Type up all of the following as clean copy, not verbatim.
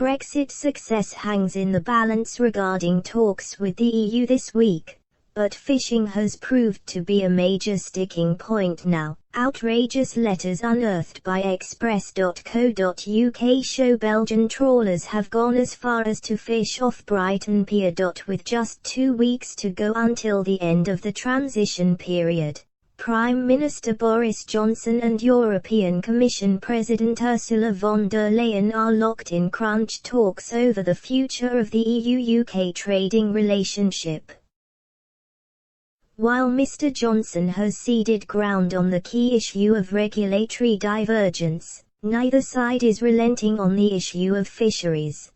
Brexit success hangs in the balance regarding talks with the EU this week, but fishing has proved to be a major sticking point now. Outrageous letters unearthed by Express.co.uk show Belgian trawlers have gone as far as to fish off Brighton Pier. With just 2 weeks to go until the end of the transition period, Prime Minister Boris Johnson and European Commission President Ursula von der Leyen are locked in crunch talks over the future of the EU-UK trading relationship. While Mr. Johnson has ceded ground on the key issue of regulatory divergence, neither side is relenting on the issue of fisheries.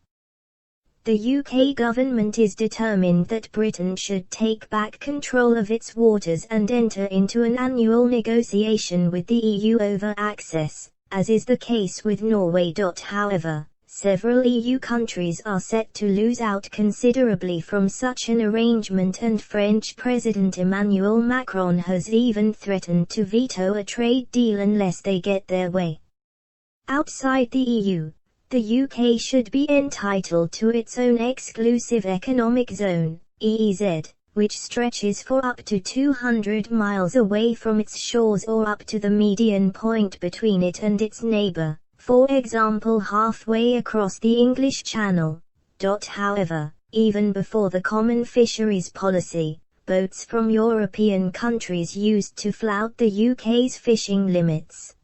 The UK government is determined that Britain should take back control of its waters and enter into an annual negotiation with the EU over access, as is the case with Norway. However, several EU countries are set to lose out considerably from such an arrangement, and French President Emmanuel Macron has even threatened to veto a trade deal unless they get their way. Outside the EU, the UK should be entitled to its own exclusive economic zone, EEZ, which stretches for up to 200 miles away from its shores or up to the median point between it and its neighbour, for example halfway across the English Channel. However, even before the common fisheries policy, boats from European countries used to flout the UK's fishing limits.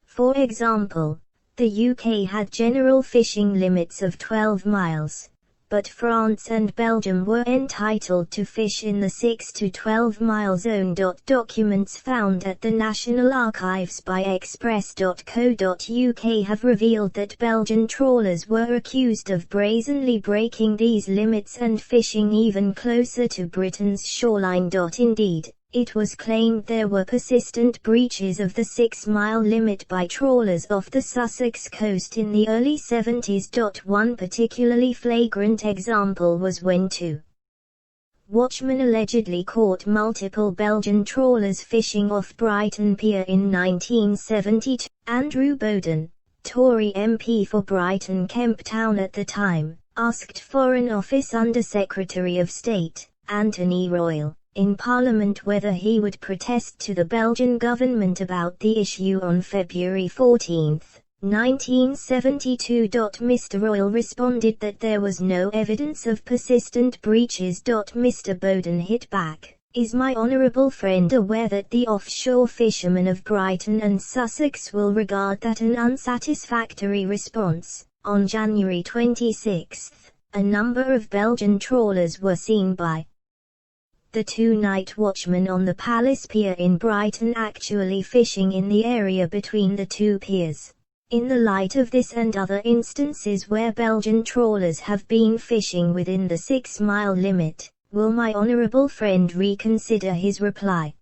For example, the UK had general fishing limits of 12 miles, but France and Belgium were entitled to fish in the 6 to 12 mile zone. Documents found at the National Archives by Express.co.uk have revealed that Belgian trawlers were accused of brazenly breaking these limits and fishing even closer to Britain's shoreline. Indeed, it was claimed there were persistent breaches of the 6-mile limit by trawlers off the Sussex coast in the early 70s. One particularly flagrant example was when two watchmen allegedly caught multiple Belgian trawlers fishing off Brighton Pier in 1972. Andrew Bowden, Tory MP for Brighton Kemp Town at the time, asked Foreign Office Under-Secretary of State, Anthony Royal, in Parliament whether he would protest to the Belgian government about the issue on February 14, 1972. Mr. Royal responded that there was no evidence of persistent breaches. Mr. Bowden hit back, "Is my honourable friend aware that the offshore fishermen of Brighton and Sussex will regard that an unsatisfactory response?" On January 26, a number of Belgian trawlers were seen by the two night watchmen on the Palace Pier in Brighton actually fishing in the area between the two piers. In the light of this and other instances where Belgian trawlers have been fishing within the 6-mile limit, will my honourable friend reconsider his reply?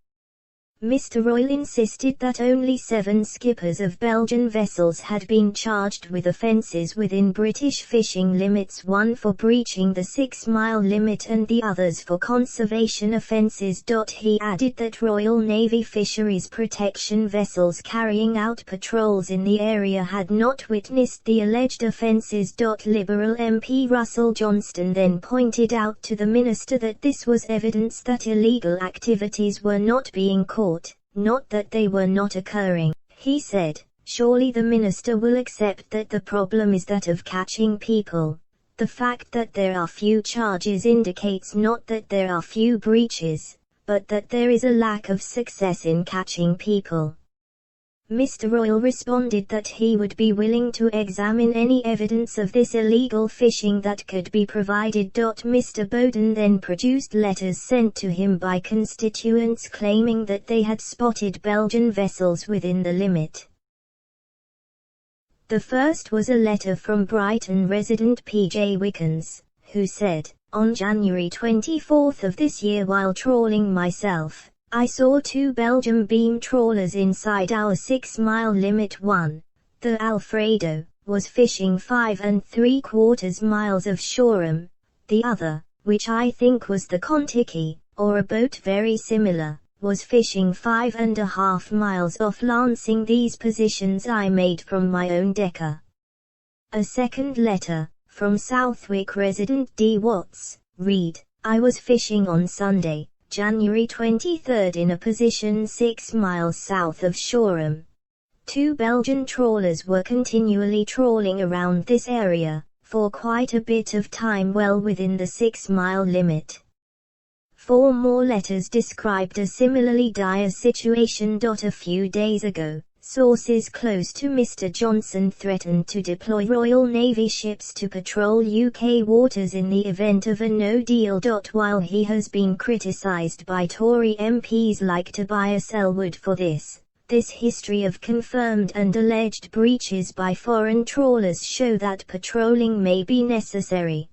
Mr. Royal insisted that only 7 skippers of Belgian vessels had been charged with offences within British fishing limits, one for breaching the 6-mile limit and the others for conservation offences. He added that Royal Navy fisheries protection vessels carrying out patrols in the area had not witnessed the alleged offences. Liberal MP Russell Johnston then pointed out to the minister that this was evidence that illegal activities were not being caught, not that they were not occurring. He said, "Surely the minister will accept that the problem is that of catching people. The fact that there are few charges indicates not that there are few breaches, but that there is a lack of success in catching people." Mr. Royal responded that he would be willing to examine any evidence of this illegal fishing that could be provided. Mr. Bowden then produced letters sent to him by constituents claiming that they had spotted Belgian vessels within the limit. The first was a letter from Brighton resident P.J. Wickens, who said, "On January 24 of this year while trawling myself, I saw 2 Belgian beam trawlers inside our 6-mile limit. One, the Alfredo, was fishing 5 3/4 miles of shoreham. The other, which I think was the Contiki, or a boat very similar, was fishing 5.5 miles off Lancing. These positions I made from my own decker. A second letter, from Southwick resident D. Watts, read, I was fishing on Sunday, January 23 in a position 6 miles south of Shoreham. 2 Belgian trawlers were continually trawling around this area, for quite a bit of time well within the 6-mile limit. 4 more letters described a similarly dire situation. A few days ago, sources close to Mr. Johnson threatened to deploy Royal Navy ships to patrol UK waters in the event of a no deal. While he has been criticised by Tory MPs like Tobias Ellwood for this history of confirmed and alleged breaches by foreign trawlers show that patrolling may be necessary.